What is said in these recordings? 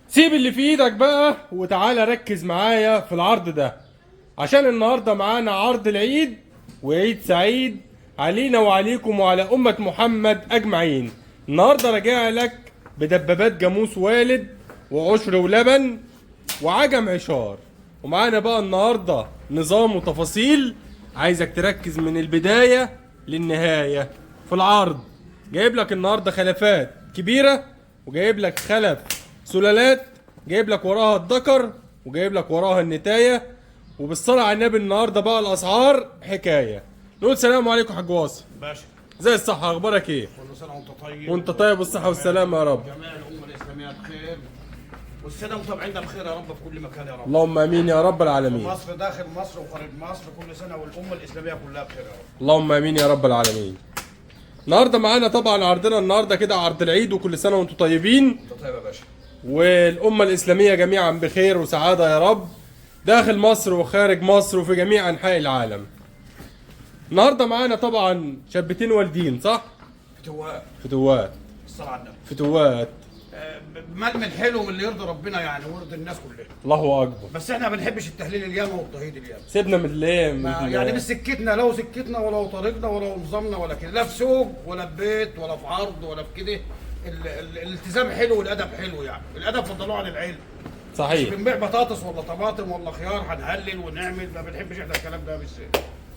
سيب اللي في ايدك بقى وتعالى ركز معايا في العرض ده، عشان النهارده معانا عرض العيد، وعيد سعيد علينا وعليكم وعلى أمة محمد أجمعين. النهارده راجع لك بدبابات جاموس والد وعشر ولبن وعجم عشار، ومعانا بقى النهارده نظام وتفاصيل. عايزك تركز من البداية للنهاية في العرض. جايب لك النهارده خلفات كبيرة، وجايب لك خلف سلالات، جايب لك وراها الذكر وجايب لك وراها النتاية. وبالصلاة على النبي النهارده بقى الأسعار حكاية. نقول سلام عليكم حاج واصل. باشا زي الصحة، أخبارك إيه؟ كل سنه وانت طيب. وأنت طيب بالصحة والسلامة يا رب. جميع الامه الاسلاميه بخير، والساده متابعينا بخير يا رب في كل مكان يا رب. اللهم آمين يا رب العالمين. مصر داخل مصر وخارج مصر، كل سنه والامه الاسلاميه كلها بخير يا رب. اللهم آمين يا رب العالمين. النهارده معانا طبعا عرضنا النهارده كده عرض العيد، وكل سنة وأنتم طيبين انت طيب يا باشا. والأمة الإسلامية جميعا بخير وسعادة يا رب، داخل مصر وخارج مصر وفي جميع أنحاء العالم. النهارده معانا طبعا شابتين والدين، صح؟ فتوات فتوات الصلاه على النبي. فتوات. ململ حلو من اللي يرضي ربنا يعني ويرضي الناس كلها. الله أكبر. بس احنا ما بنحبش التهليل الياما والتهيد الياما. سيبنا من الليل يعني مش سكتنا، لو سكتنا ولا طريقنا ولا نظامنا ولا كده، لا في سوق ولا في بيت ولا في عرض ولا في كده. الالتزام حلو والادب حلو، يعني الادب فضلوه عن العلم. مش صحيح. بنبيع بطاطس ولا طماطم ولا خيار هنهلل ونعمل، ما بنحبش احنا الكلام ده، بس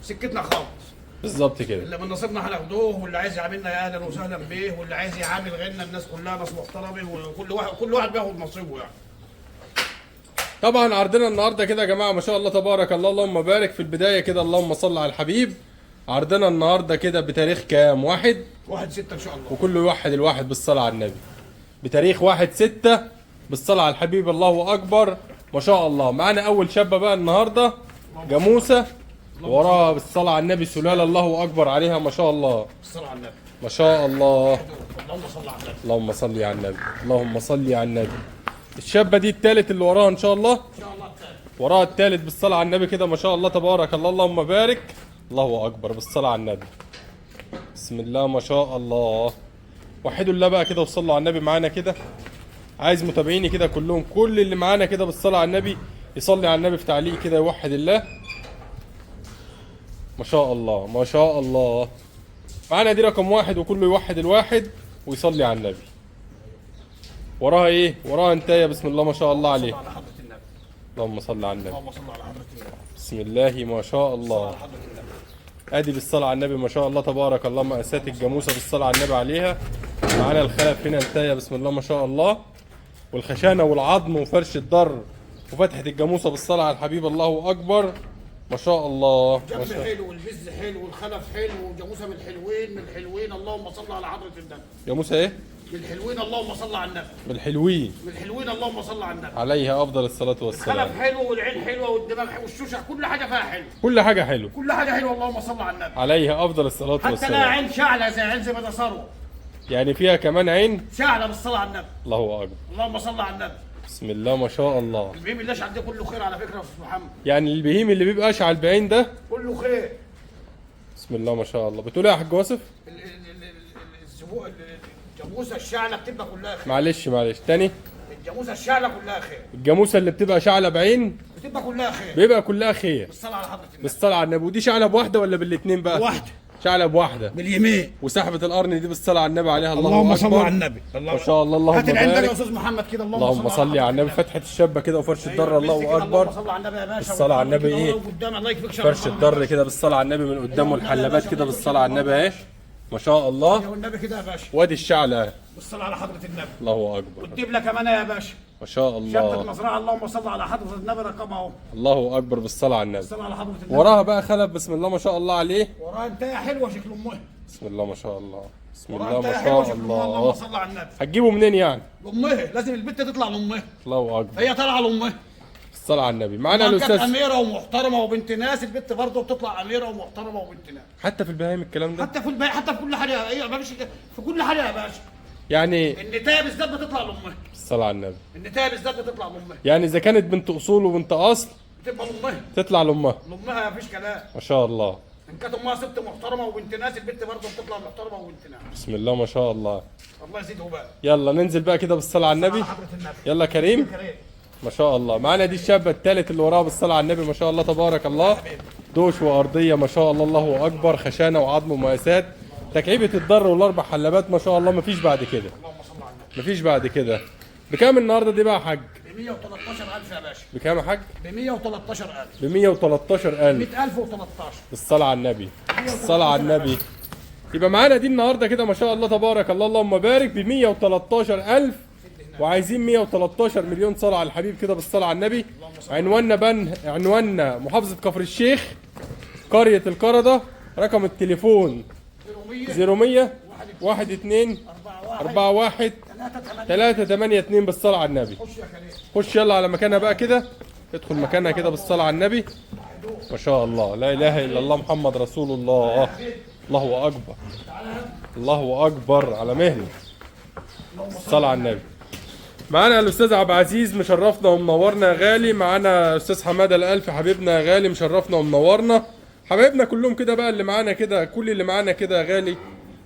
سكتنا خالص. بالظبط كده. اللي من نصيبنا هناخدوه، واللي عايز يعاملنا يا اهلا وسهلا بيه، واللي عايز يعامل غيرنا الناس كلها ناس محترمه، وكل واحد بياخد نصيبه يعني. طبعا عرضنا النهارده كده يا جماعه ما شاء الله تبارك الله، اللهم بارك. في البدايه كده اللهم صل على الحبيب. عرضنا النهارده كده بتاريخ كام؟ 1/6 ان شاء الله. وكل واحد الواحد بالصلاه على النبي. بتاريخ 1/6 بالصلاه على الحبيب، الله اكبر ما شاء الله. معانا اول شابه بقى النهارده جاموسه، وراها بالصلاه على النبي سلاله الله اكبر عليها ما شاء الله. الصلاه على النبي. ما شاء الله. اللهم صل على النبي. اللهم صل على النبي. اللهم صل على النبي. الشابه دي الثالث اللي وراها ان شاء الله. ان شاء الله الثالث. وراها الثالث بالصلاة على النبي كده ما شاء الله تبارك الله، اللهم بارك. الله أكبر بالصلاة على النبي. بسم الله ما شاء الله. وحدوا الله بقى كده وصلوا على النبي معانا كده. عايز متابعيني كده كلهم، كل اللي معانا كده بالصلاة على النبي يصلي على النبي في تعليق كده، يوحد الله. ما شاء الله ما شاء الله. معانا دي رقم واحد، وكله يوحد الواحد ويصلي على النبي. وراها ايه؟ وراها انتايه بسم الله ما شاء الله عليه. على حضره النبي. اللهم صل على النبي. اللهم صل على حضره النبي. بسم الله ما شاء الله. على حضره النبي. ادي بالصلاة على النبي ما شاء الله تبارك الله، مقاسات الجاموسة بالصلاة على النبي عليها. معانا الخلف هنا انتايه بسم الله ما شاء الله، والخشانة والعظم وفرش الضر وفتحة الجاموسة بالصلاة على الحبيب، الله أكبر ما شاء الله. ما جنب شاء حلو والبز حلو والخلف حلو وجاموسه من الحلوين من الحلوين، اللهم صل على حضره النبي. جاموسة ايه؟ من الحلوين اللهم صل على النبي. من الحلوين من الحلوين اللهم صل على النبي. عليها أفضل الصلاة والسلام. الخلف حلو والعين حلوه والدماغ حلو والشوشه، كل حاجه فيها حلو. كل حاجة حلو. كل حاجه حلوه اللهم صل على النبي. عليها أفضل الصلاة حتى لا والسلام. عين شعله زي عين زي ما ده ثروه. يعني فيها كمان عين. شعله بالصلاه على النبي. الله أكبر. اللهم صل على النبي. بسم الله ما شاء الله. البهيم اللي عندي كله خير على فكره يا استاذ محمد. يعني البهيم اللي بيبقى أشعل بعين ده كله خير. بسم الله ما شاء الله. بتقول ايه يا حاج واصف؟ الجاموسه الشعله بتبقى كلها خير. معلش تاني. الجاموسه الشعله كلها خير. الجاموسه اللي بتبقى شعله بعين بتبقى كلها خير. بيبقى كلها خير بالصلاه على حضره النبي. بالصلاه على النبي. ودي شعله بواحده ولا بالاثنين بقى؟ واحده. شعله بواحده باليمين. وسحبه القرن دي بالصلاه على النبي عليها، الله اللهم صل أكبر. على النبي. ما شاء الله اللهم هات العين بقى يا بارك. استاذ محمد كده. اللهم صل على النبي. فتحه الشابه كده وفرش الضر، الله اللهم اكبر. صل على النبي يا باشا. بالصلاه على النبي ايه؟ قدام الله يكفيك شر فرش الضر كده بالصلاه على النبي من قدامه، الحلبات كده بالصلاه على النبي اهي ما شاء الله. والنبي كده يا باشا. وادي الشعله اهي بالصلاه على حضره النبي. الله اكبر والدبله كمان يا باشا. ما شاء شبكه الله. مزرعه اللهم صل على حضره النبي رقمها اهو. الله اكبر بالصلاه على النبي. بالصلاه على حضره النبي. وراها بقى خلف بسم الله ما شاء الله عليه. وراها انتهى حلوه شكل امها. بسم الله ما شاء الله. بسم وراها الله ما انتهى حلوه شاء شكل امها. اللهم الله. صل على النبي. هتجيبه منين يعني؟ لامها لازم البنت تطلع لامها. الله اكبر. هي طالعه لامها. الصلاة على النبي. معانا كانت الاستاذ. اميره ومحترمه وبنت ناس، البنت برضه بتطلع اميره ومحترمه وبنت ناس. حتى في البهايم الكلام ده؟ حتى في البيع، حتى في كل حاجه، هي ما فيش في كل حاجه يا باشا. يعني النتايه بالذات بتطلع لامها. الصلاة على النبي. النتايه بالذات بتطلع لامها. يعني اذا كانت بنت اصول وبنت اصل بتبقى لامها. تطلع لامها. لامها ما فيش كلام. ما شاء الله. ان كانت امها ست محترمه وبنت ناس، البنت برضه بتطلع محترمه وبنت ناس. بسم الله ما شاء الله. الله يزيده بقى. يلا ننزل بقى كده بالصلاه على النبي. حضره النبي. يلا كريم. ما شاء الله. معانا دي الشابه الثالث اللي وراها بالصلاه على النبي ما شاء الله تبارك الله. دوش وارضيه ما شاء الله، الله اكبر، خشانه وعظم ومقاسات، تكعيبه الضر والاربع حلبات ما شاء الله، مفيش بعد كده. اللهم صل على النبي. مفيش بعد كده. بكام النهارده دي بقى يا حاج؟ ب 113,000 يا باشا. بكام يا حاج؟ ب 113,000. ب 113,000. 100,013. الصلاة على النبي. الصلاة على النبي. يبقى معانا دي النهارده كده ما شاء الله تبارك الله اللهم بارك ب 113,000، وعايزين 113 مليون صلاة على الحبيب كده بالصلاة على النبي. عنواننا محافظة كفر الشيخ، قرية القردة. رقم التليفون 0100 12 41 382 بالصلاة على النبي. خش يا كريم. خش يلا على مكانها بقى كده، ادخل مكانها كده بالصلاة على النبي. ما شاء الله، لا اله الا الله محمد رسول الله. الله اكبر، الله اكبر على مهله. الصلاة على النبي. معانا الاستاذ عبد العزيز مشرفنا ومنورنا يا غالي. معانا استاذ حماده الالف حبيبنا يا غالي مشرفنا ومنورنا. حبايبنا كلهم كده بقى اللي معانا كده، كل اللي معانا كده يا غالي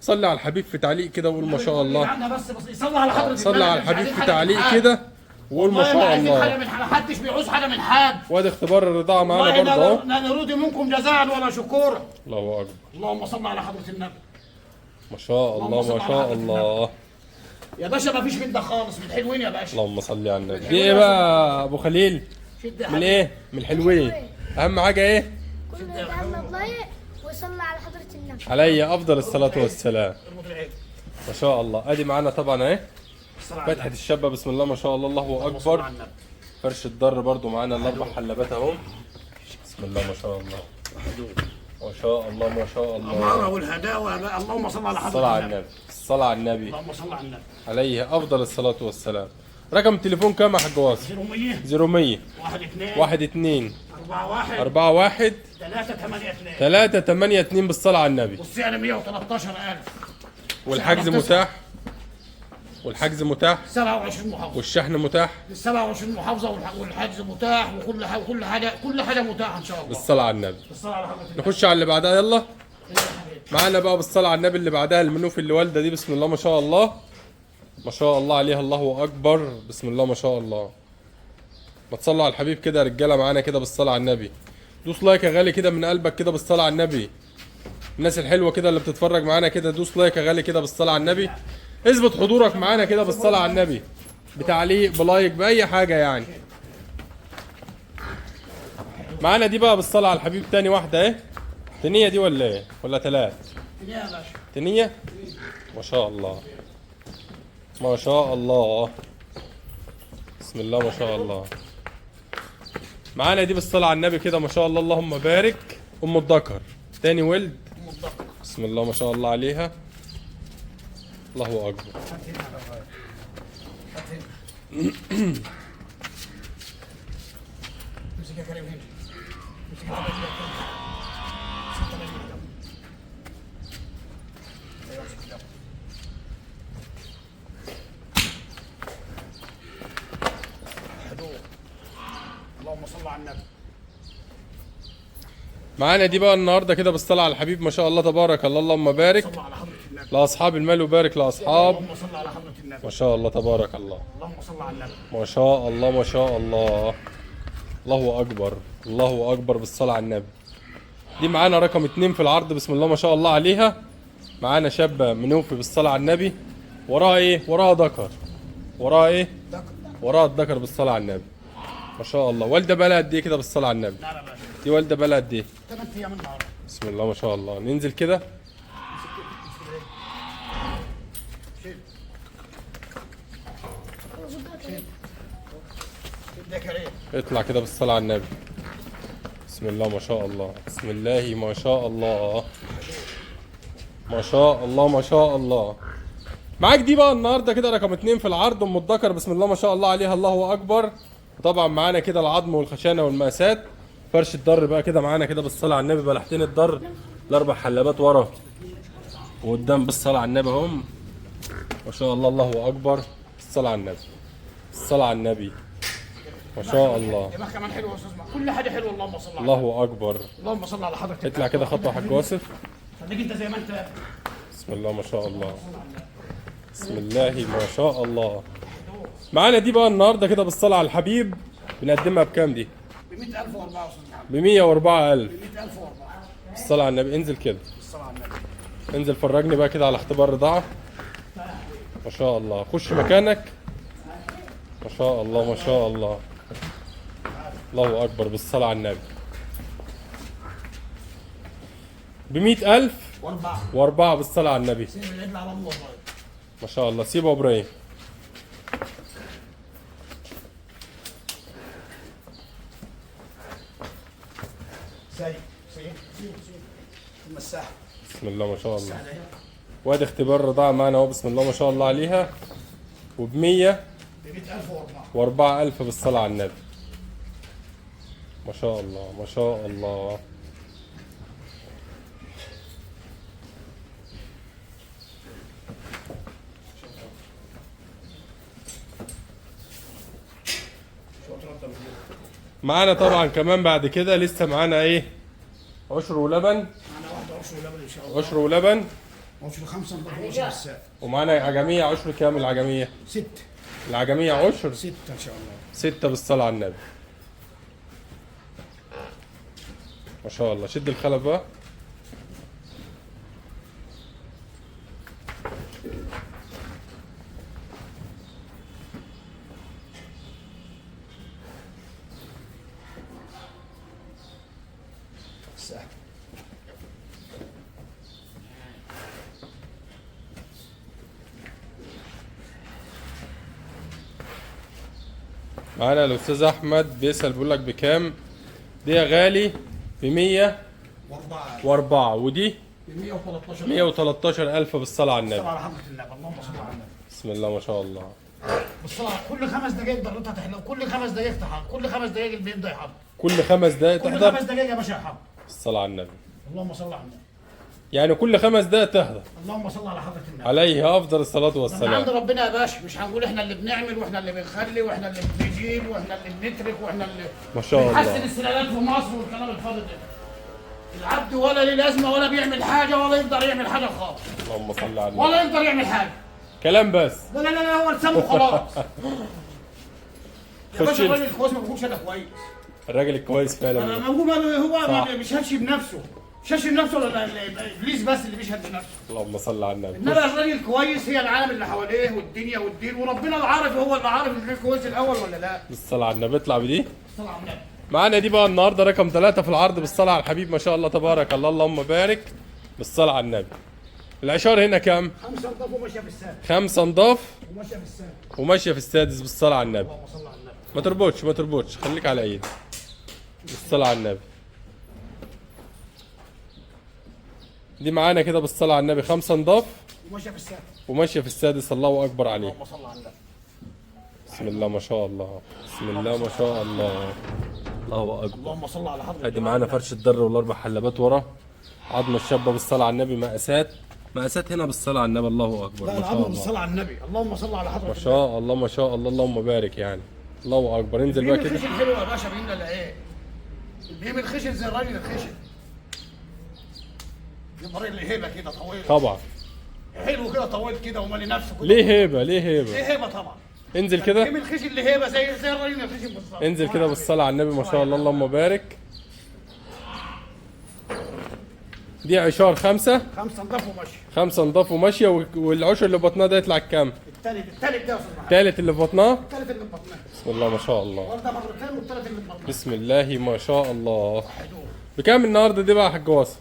صلي على الحبيب في تعليق كده وقول ما شاء الله. بس يصلي على حضره صلي على الحبيب في تعليق كده وقول ما شاء الله. حاجه من حدش بيعوز حاجه من حد. وادي اختبار الرضاعه معانا برضه اهو. لا نريد منكم جزاء ولا شكورا. الله اكبر. اللهم صل على حضره النبي. ما شاء الله ما شاء الله. يا باشا ما فيش من خالص، من حلوين يا باشا. اللهم صل على النبي. دي ايه بقى ابو خليل؟ من ايه؟ من الحلوين. اهم حاجه ايه؟ كله يتعلم لايق ويصلي على حضرة النبي. علي افضل الصلاه والسلام. ما شاء الله. ادي معانا طبعا اهي فتحه الشابه بسم الله ما شاء الله، الله اكبر. فرش الضر برضو معانا الاربع حلبات اهو. بسم الله ما شاء الله. ما شاء الله ما شاء الله. الأمارة والهداوة. اللهم صل على حضرة الصلاة على النبي. الصلاة على النبي. اللهم صل على النبي. عليه افضل الصلاة والسلام. رقم التليفون كام يا حاج واصل؟ 0100 12 41 41 382 382 بالصلاة على النبي. والسعر 113,000. والحجز متاح. والحجز متاح. 27 محافظة. والشحن متاح. 27 محافظة والحجز متاح وكل حاجة كل حاجة متاحة إن شاء الله. بالصلاة على النبي. بالصلاة على حضرة النبي. نخش على اللي بعدها يلا. معانا بقى بالصلاة على النبي اللي بعدها المنوفي اللي والدة دي بسم الله ما شاء الله. ما شاء الله عليها الله أكبر. بسم الله ما شاء الله. ما تصلوا على الحبيب كده يا رجالة معانا كده بالصلاة على النبي. دوس لايك يا غالي كده من قلبك كده بالصلاة على النبي. الناس الحلوة كده اللي بتتفرج معانا كده دوس لايك يا غالي كده بالصلاة على النبي. اثبت حضورك معانا كده بالصلاة على النبي. بتعليق بلايك بأي حاجة يعني. معانا دي بقى بالصلاة على الحبيب تاني واحدة اهي. تنية دي ولا ايه؟ ولا تلات؟ يا باشا. تنية؟ ما شاء الله. ما شاء الله. بسم الله ما شاء الله. معانا دي بالصلاة على النبي كده ما شاء الله اللهم بارك. أم الذكر تاني ولد. بسم الله ما شاء الله عليها. الله أكبر. امسك يا كريم هنا. امسك اللهم صل على النبي. معانا دي بقى النهارده كده بالصلاة على الحبيب ما شاء الله تبارك الله اللهم بارك. صل على حضرة النبي. لأصحاب المال وبارك لأصحاب. اللهم صل على حضرة النبي. ما شاء الله تبارك الله. اللهم صل على النبي. ما شاء الله ما شاء الله. الله أكبر. الله أكبر بالصلاة على النبي. دي معانا رقم 2 في العرض بسم الله ما شاء الله عليها. معانا شابة منوفي بالصلاة على النبي. وراها ايه؟ وراها ذكر. وراها ايه؟ وراها الذكر بالصلاة على النبي. ما شاء الله. والدة بقى قد ايه كده بالصلاة على النبي؟ لا لا باشا. دي والدة بقى قد ايه؟ 8 ايام النهارده. بسم الله ما شاء الله. ننزل كده. يا كريم. اطلع كده بالصلاة على النبي. بسم الله ما شاء الله. بسم الله ما شاء الله. ما شاء الله ما شاء الله. معاك دي بقى النهارده كده رقم 2 في العرض ام الذكر بسم الله ما شاء الله عليها الله اكبر. وطبعا معانا كده العظم والخشانه والمقاسات. فرش الضر بقى كده معانا كده بالصلاه على النبي. بلحتين الضر الاربع حلبات ورا وقدام بالصلاه على النبي هم. ما شاء الله الله اكبر. الصلاه على النبي. الصلاه على النبي. ما شاء الله. دماغ كمان حلوه يا استاذ محمد، كل حاجه حلوه. اللهم صل على الله اكبر. اللهم صل على حضرتك. اطلع كده خطوه يا حاج واصف. خليك انت زي ما انت. بسم الله ما شاء الله. بسم الله ما شاء الله. معانا دي بقى النهارده كده بالصلاه على الحبيب، بنقدمها بكام دي؟ ب 100000 واربعه يا استاذ محمد. ب 104000. ب 100000 واربعه. بالصلاه على النبي. انزل كده، بالصلاه على النبي. انزل فرجني بقى كده على اختبار رضاعه. ما شاء الله. خش مكانك. ما شاء الله ما شاء الله. الله اكبر. بالصلاه على النبي. ب 100000 واربعه. واربعه. بالصلاه على النبي. سيب العيد على الله والله. ما شاء الله. سيبه يا ابراهيم. سيب المساحه. بسم الله ما شاء الله. وادي اختبار رضاعة معانا اهو. بسم الله ما شاء الله عليها. وب 100 ب 100000 واربعه. و4000 بالصلاة على النبي. ما شاء الله ما شاء الله. معانا طبعا كمان بعد كده لسه معانا ايه؟ عشر ولبن. معانا واحده عشر ولبن ان شاء الله. عشر ولبن. عشر خمسه نضرب عشر بالساعه. ومعانا عجمية. عشر كام العجمية؟ 6. العجمية عشر 6 ان شاء الله. 6 بالصلاة على النبي. ما شاء الله. شد الخلف بقى. الساعه. معانا الاستاذ احمد بيسال بيقول لك بكام؟ دي يا غالي ب 104 واربعه. ودي ب 113. 113000 بالصلاه على النبي. الصلاه على حضره النبي. اللهم صل على النبي. بسم الله ما شاء الله. بالصلاه كل 5 دقائق ضرتها تحلو، كل 5 دقائق تحضر، كل 5 دقائق البيض ده يحضر، كل 5 دقائق كل تحضر. 5 دقائق يا باشا يحضر. الصلاه على النبي. اللهم صل على النبي. يعني كل 5 دقائق تحضر. اللهم صل على حضره النبي. عليه افضل الصلاه من عند والسلام. ربنا يا باشا، مش هنقول احنا اللي بنعمل واحنا اللي بنخلي واحنا اللي بنجيب واحنا اللي بنترك واحنا اللي ما شاء الله. بنحسن السلالات في مصر والكلام الفاضي ده. العبد ولا ليه لازمه ولا بيعمل حاجه ولا يقدر يعمل حاجه خالص، اللهم صل على النبي. ولا يقدر يعمل حاجه. كلام بس. لا لا لا هو لسانه خلاص. يا خش باشا انت. الراجل كويس ما بيقولش انا كويس. الراجل الكويس انا فعلا. هو ما صح. بيشهدش بنفسه، شاش بنفسه ولا ابليس بس اللي بيشهد بنفسه. اللهم صل على النبي. انما الراجل كويس هي العالم اللي حواليه والدنيا والدين وربنا اللي عارف، هو اللي عارف اللي كويس الاول ولا لا. بالصلاه على النبي. اطلع بدي. صلى على النبي. معانا دي بقى النهارده رقم 3 في العرض بالصلاه على الحبيب. ما شاء الله تبارك الله. اللهم بارك. بالصلاه على النبي. العشار هنا كام؟ 5 نضاف وماشيه في السادس. 5 نضاف وماشيه في السادس. وماشيه في السادس. بالصلاه على النبي. اللهم صل على النبي. ما تربطش ما تربطش، خليك على ايد. بالصلاه على النبي. دي معانا كده بالصلاه على النبي 5 نضاف وماشيه في السادس. وماشيه في السادس. الله اكبر عليه. اللهم صل على النبي. بسم الله ما شاء الله. بسم الله ما شاء الله. الله اكبر. اللهم صل على حضرتك. ادي معانا فرش الدر والاربع حلبات ورا. عظم الشابه بالصلاه على النبي. مقاسات هنا بالصلاه على النبي. الله اكبر. لا ما شاء العظم الله. بالصلاه على النبي. اللهم صل على حضرتك. ما شاء الله ما شاء الله. اللهم بارك يعني. الله اكبر. انزل بقى البهيم كده. الخشن حلو يا باشا، بيملى العين. البهيم الخشن زي الراجل الخشن. يبقى راجل هيبه كده طويل. طبعا. حلو كده طويل كده ومالي نفسه كده. ليه هيبه ليه هيبه. ليه هيبه طبعا. انزل كده. البهيم الخشن اللي هيبه زي الراجل الخشن بالظبط. انزل كده بالصلاة على النبي. ما شاء الله. اللهم بارك. دي عشار 5 5 نضاف وماشي. 5 نضاف وماشية. والعشر اللي بطنها ده يطلع كام؟ الثالث ده يا استاذ محمد. التالت اللي في بطنها. الثالث اللي بطناه. بسم الله ما شاء الله. والده مرتين والثالث اللي بطناه. بسم الله ما شاء الله. حلو. بكام النهارده دي بقى يا حاج واصل؟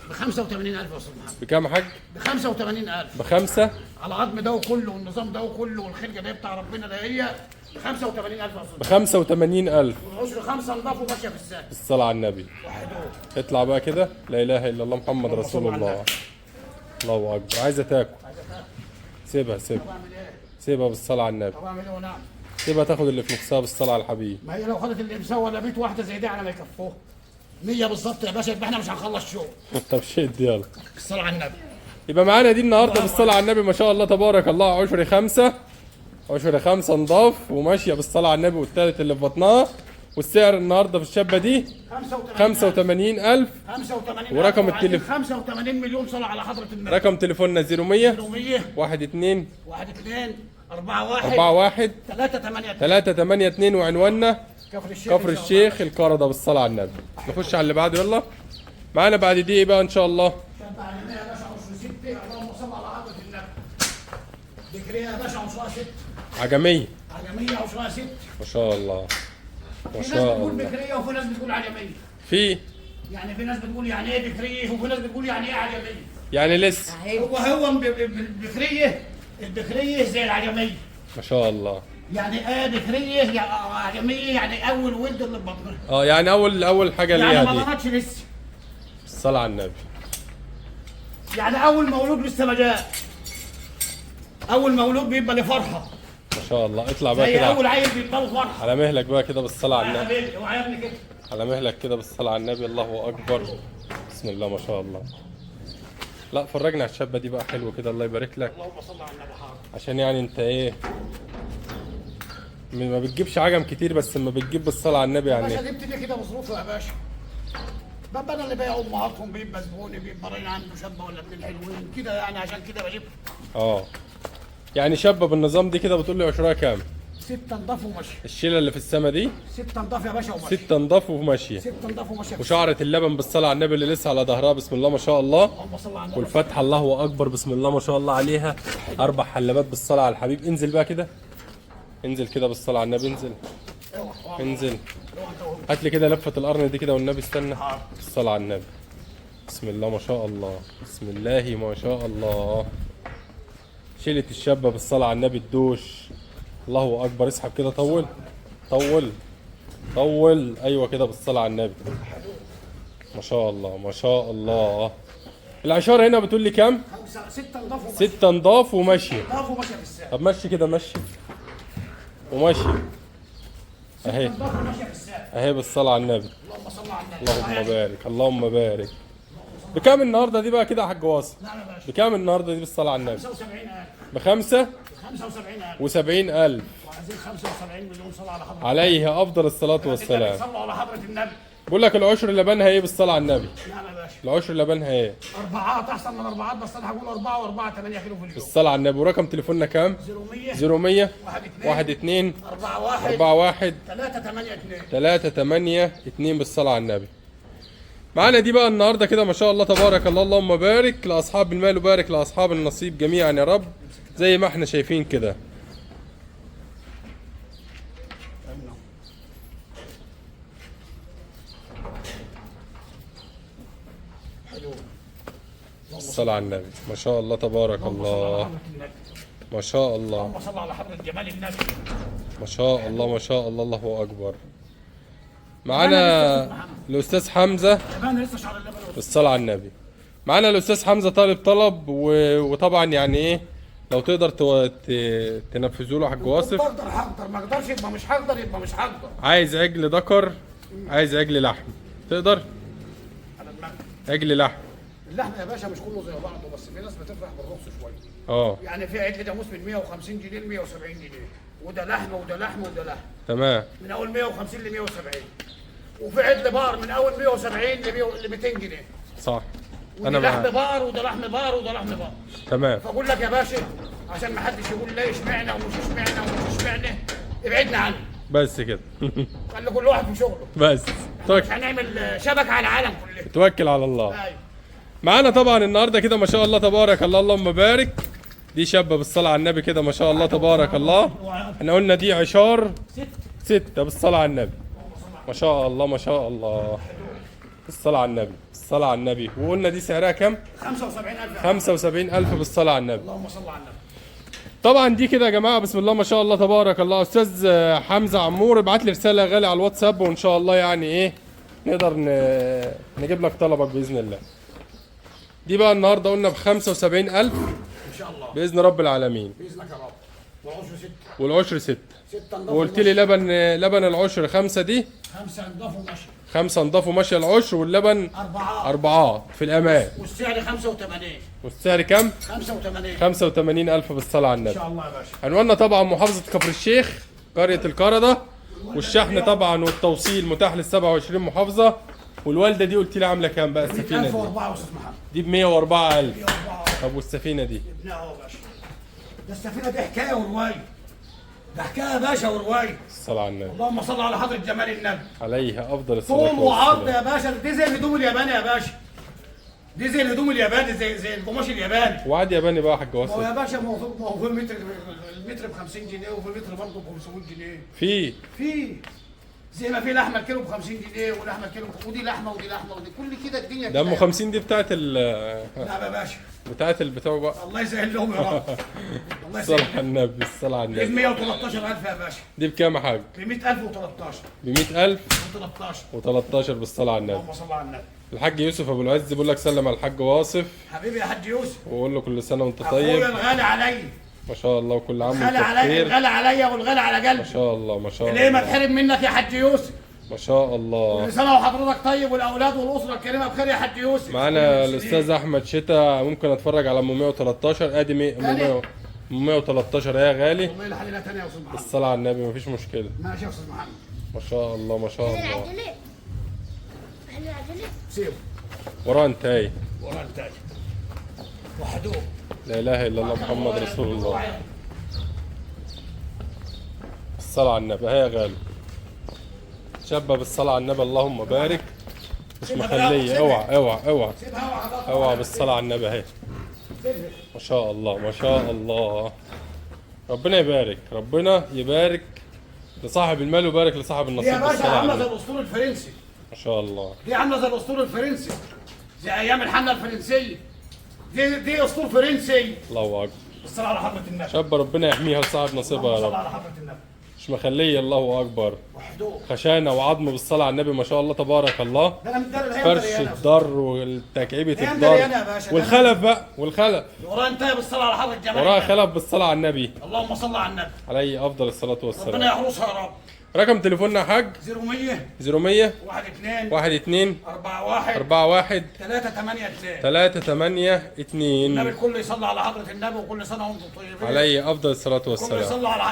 ب 85000 يا استاذ محمد. بكام يا حاج؟ ب 85000 بخمسة. على العظم ده وكله والنظام ده وكله والخلقه ده بتاع ربنا ده هي ب 85000 يا استاذ. 85,000 والعشر 5 نضاف وماشيه في السادس. بالصلاة على النبي. وحدوه. اطلع بقى كده. لا إله إلا الله محمد رسول الله. الله أكبر. عايزة تاكل. سيبها سيبها طب اعمل ايه؟ سيبها بالصلاة على النبي. طب اعمل ايه ونعم؟ سيبها تاخد اللي في نفسها بالصلاة على الحبيب. ما هي لو خدت اللي مسوى ولا بيت واحده زي دي على ما يكفوها 100 بالظبط يا باشا، يبقى احنا مش هنخلص شغل. طب شد يلا. الصلاه على النبي. يبقى معانا دي النهارده بالصلاة على النبي. ما شاء الله تبارك الله. عشر 5 عشر 5 نضاف وماشيه بالصلاه على النبي، والتالت اللي في بطنها. والسعر النهارده في الشابه دي 85,000. 85 ورقم التليفون 85 مليون صلاة على حضرة النبي. رقم تليفوننا 0100 100 12 2 41 41 382 382. وعنواننا كفر الشيخ. كفر الشيخ القردة بالصلاة على النبي. نخش على اللي بعده يلا. معانا بعد دي ايه بقى ان شاء الله؟ شاب علينا يا باشا عشر ستة، اللهم صل على حضرة النبي. ذكرية يا باشا عشرها ست. عجمية عجمية عشرها ست. ما شاء الله ما في ناس شاء بتقول الله. بكرية وفي ناس بتقول عجمية. في يعني في ناس بتقول يعني ايه بكرية وفي ناس بتقول يعني ايه عجمية. يعني لسه هو البكرية، البكرية زي العجمية. ما شاء الله. يعني ايه بكرية يعني عجمية، يعني أول ولد اللي ببطنها. يعني اول حاجة يعني ليها ما دي ضمتش لسه. الصلاة على النبي. يعني أول مولود لسه ما جاء. أول مولود بيبقى له فرحة. ما شاء الله. اطلع بقى زي كده أول عيل بيبقى له فرحة. على مهلك بقى كده بالصلاة على النبي. حبيبي اوعى يا ابني كده. على مهلك كده بالصلاة على النبي. الله أكبر. بسم الله ما شاء الله. لا فرجنا على الشابة دي بقى حلو كده الله يبارك لك. اللهم صل على النبي. حاضر. عشان يعني انت ايه ما بتجيبش عجم كتير، بس لما بتجيب بالصلاة على النبي يا باشا يعني. جبت لي كده بظروفه يا باشا. بابا انا اللي بايع امهاتهم، بيبقى زبوني، بيبقى راجل عنده شابه ولا اتنين حلوين كده يعني، عشان كده بجيب اه يعني شابة بالنظام دي كده بتقول لي عشرها كام؟ 6 نضاف وماشيه. الشيلة اللي في السما دي 6 نضاف يا باشا وماشيه. 6 نضاف وماشية. 6 نضاف وماشيه. وشعرة اللبن بالصلاة على النبي اللي لسه على ظهرها بسم الله ما شاء الله. اللهم صل على النبي. والفتحة الله أكبر بسم الله ما شاء الله عليها. 4 حلبات بالصلاة على الحبيب. انزل بقى كده، انزل كده بالصلاة على النبي. انزل انزل. هات لي كده لفة القرن دي كده والنبي. استنى بالصلاة على النبي. بسم الله ما شاء الله. بسم الله ما شاء الله. شيلة الشابة بالصلاة على النبي الدوش. الله أكبر. اسحب كده. طول طول طول. أيوة كده بالصلاة على النبي. ما شاء الله ما شاء الله. العشارة هنا بتقول لي كام؟ 6 نضاف وماشيه. 6 نضاف وماشية. نضاف وماشيه في الساعه. طب مشي كده مشي ومشي. اهي نضاف وماشيه في الساعه. اهي بالصلاة على النبي. اللهم صل على النبي. اللهم بارك اللهم بارك. بكام النهارده دي بقى كده يا حاج واصل؟ نعم يا باشا. بكام النهارده دي بالصلاة على النبي؟ 75,000. ب75,000. 75,000. وعايزين 75 مليون صلاه على حضرتك. عليه افضل الصلاة والسلام. صلوا على حضرة النبي. بقول لك العشر لبنها ايه بالصلاة على النبي؟ نعم يا باشا. العشر لبنها ايه؟ أربعات أحسن من أربعات، بس أنا هقول 4 و4 8 كيلو في اليوم. بالصلاة على النبي. ورقم تليفوننا كام؟ 0100 1 2 41 4 1 382. 3 8 2 بالصلاة على النبي. معانا دي بقى النهارده كده ما شاء الله تبارك الله. اللهم بارك لاصحاب المال وبارك لاصحاب النصيب جميعا يا رب. زي ما احنا شايفين كده. الصلاة على النبي. ما شاء الله تبارك الله. ما شاء الله. اللهم صل على حضرة جمال النبي. ما شاء الله ما شاء الله. الله اكبر. معانا الاستاذ حمزة. أنا لسه شعر اللبن. بالصلاة على النبي. معانا الاستاذ حمزة طلب وطبعا يعني ايه لو تقدر تنفذوا له حاج واصف. هقدر ما اقدرش يبقى مش هقدر، يبقى مش هقدر. عايز عجل ذكر، عايز عجل لحم، تقدر؟ على دماغي. عجل لحم. اللحم يا باشا مش كله زي بعضه، بس في ناس بتفرح بالرخص شويه. اه يعني في عجل جاموس من 150 جنيه ل 170 جنيه، وده لحم وده لحم وده لحم. تمام. من اول 150 ل 170. وفي عجل بقر من اول 170 ل 200 جنيه. صح. وده لحم معاك. بقر وده لحم بقر وده لحم بقر. تمام. فاقول لك يا باشا عشان ما حدش يقول ليه اشمعنى ومش اشمعنى ومش اشمعنى، ابعدنا عنه. بس كده. خلي كل واحد في شغله. بس مش هنعمل شبكه على العالم كله. توكل على الله. ايوه. معانا طبعا النهارده كده ما شاء الله تبارك الله. اللهم بارك. دي شابه بالصلاه على النبي كده ما شاء الله تبارك الله. احنا قلنا دي عشار 6 بالصلاه على النبي. ما شاء الله ما شاء الله. بالصلاه على النبي. الصلاه على النبي. وقلنا دي سعرها كام؟ 75,000. 75,000 بالصلاه على النبي. اللهم صل على النبي. طبعا دي كده يا جماعه بسم الله ما شاء الله تبارك الله. استاذ حمزه عمور ابعت لي رساله غالي على الواتساب وان شاء الله يعني ايه نقدر نجيب لك طلبك باذن الله. دي بقى النهارده قلنا ب 75,000 ان شاء الله باذن رب العالمين. باذنك يا رب. والعشر 6. والعشر 6. 6 نضاف وقلت لي لبن العشر 5 دي 5 نضاف وماشي. 5 نضافوا ماشيه العشر، واللبن 4 في الامان. والسعر 85. والسعر كام؟ 85. 85,000 بالصلاه على ان النبي. شاء الله يا باشا. عنواننا طبعا محافظه كفر الشيخ، قريه القردة، والشحن طبعا والتوصيل متاح لل 27 محافظه. والوالده دي قلت لي عامله كام بقى السفينه دي؟ 1004 يا استاذ محمد. دي ب 104,000. 104. طب والسفينه دي؟ ابنها اهو يا باشا. ده السفينه دي حكايه وروايه. ده حكايه يا باشا وروايه. الصلاه على النبي. اللهم صل على حضره جمال النبي. عليها افضل الصلاه طول وعرض والسلام. يا باشا. دي زي الهدوم الياباني يا باشا. دي زي الهدوم الياباني، زي القماش الياباني. وعد ياباني بقى يا حاج ما هو يا واسف. باشا، ما هو في المتر ب 50 جنيه، وفي المتر برضه ب 500 جنيه. في زي ما في لحمه الكيلو ب 50 جنيه، ولحمه الكيلو ودي لحمه ودي لحمه ودي كل كده الدنيا ده ام كده. 50 دي بتاعت لا يا باشا. بتاعت البتاع بقى. الله يسهل لهم يا رب. الله الصلاة يسهل. على النبي، الصلاة على ب النبي. 113,000 يا باشا. دي بكام يا حاج؟ ب 100,013 ب 100,000 و13. و13 بالصلاة على النبي. اللهم صل على النبي. الحاج يوسف ابو العز بيقول لك سلم على الحاج واصف، حبيبي يا حاج يوسف. وقول له كل سنة وانت اخويا طيب. الغالي عليا. ما شاء الله، وكل عام الغالي وانت عليا، بخير. الغالي عليا والغالي على ما قلبي. شاء الله ما شاء ليه ما الله تحرم منك يا حاج يوسف؟ ما شاء الله. كل سنه وحضرتك طيب، والاولاد والاسره الكريمه بخير يا حاج يوسف. معانا الاستاذ احمد شتا، ممكن اتفرج على ام 113 ادي 113 يا غالي. والله لا حليله ثانيه يا استاذ محمد. الصلاة على النبي مفيش مشكلة. ماشي يا استاذ محمد. ما شاء الله ما شاء الله. العجلة محل العجلة. سيبه وراه انتهي. ورا التاج. وحدوه. لا اله الا الله محمد رسول الله. الصلاة على النبي. هيا غالي. شابة بالصلاة على النبي، اللهم بارك. مش مخلية. اوعى اوعى اوعى سيبها وحضرتك. اوعى بالصلاة على النبي اهي. سيبها. ما شاء الله ما شاء الله. ربنا يبارك، ربنا يبارك لصاحب المال ويبارك لصاحب دي يا النصيب باشا بالصلاة على عامله زي النبي. الاسطول الفرنسي. ما شاء الله. دي عامله زي الاسطول الفرنسي. زي ايام الحمله الفرنسيه. دي اسطول فرنسي. الله اكبر. الصلاه على حضره النبي. شابة ربنا يحميها لصاحب نصيبها يا اللهم صل رب. على حضره النبي. مش مخلية. الله اكبر. وحدوه. خشانة وعظم بالصلاة على النبي ما شاء الله تبارك الله. ده انا مدرب هي فرش مدريانة. الضر والتكعيبة هي الضر مدريانة يا باشا. والخلف بقى والخلف. وراه انتهى بالصلاه على حضره جمال وراها النبي. خلف بالصلاة على النبي اللهم صل على النبي. عليه افضل الصلاة ربنا والسلام. يحرسها يا رب. رقم تليفوننا يا حاج 0100 0100 12 12 41 41 382. 382. النبي الكل يصلي على حضره النبي، وكل سنه وانتم طيبين. عليه افضل الصلاة كل والسلام.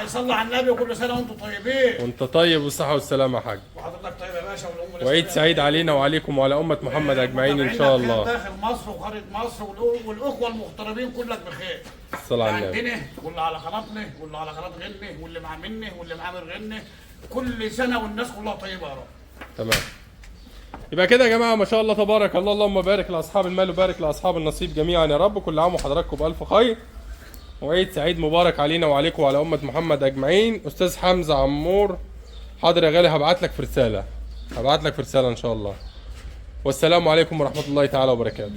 يصلي على النبي، وكل سنه وانتم طيبين. وانت طيب والصحة والسلامة يا حاج. وحضرتك طيب يا باشا، والام وعيد سعيد علينا وعليكم وعلى أمة محمد أجمعين إن شاء الله. داخل مصر وخارج مصر، والاخوه المغتربين كلك بخير. الصلاة على النبي. عندنا واللي على قناتنا واللي على قناه غنه واللي مع منه واللي مع من غنه، كل سنه والناس كلها طيبه يا رب. تمام. يبقى كده يا جماعه ما شاء الله تبارك الله، اللهم بارك لاصحاب المال وبارك لاصحاب النصيب جميعا يا رب. كل عام وحضراتكم بالف خير، وعيد سعيد مبارك علينا وعليكم وعلى امه محمد اجمعين. استاذ حمزه عمور، حاضر يا غالي، هبعت لك في رساله، هبعت لك في رساله ان شاء الله. والسلام عليكم ورحمه الله تعالى وبركاته.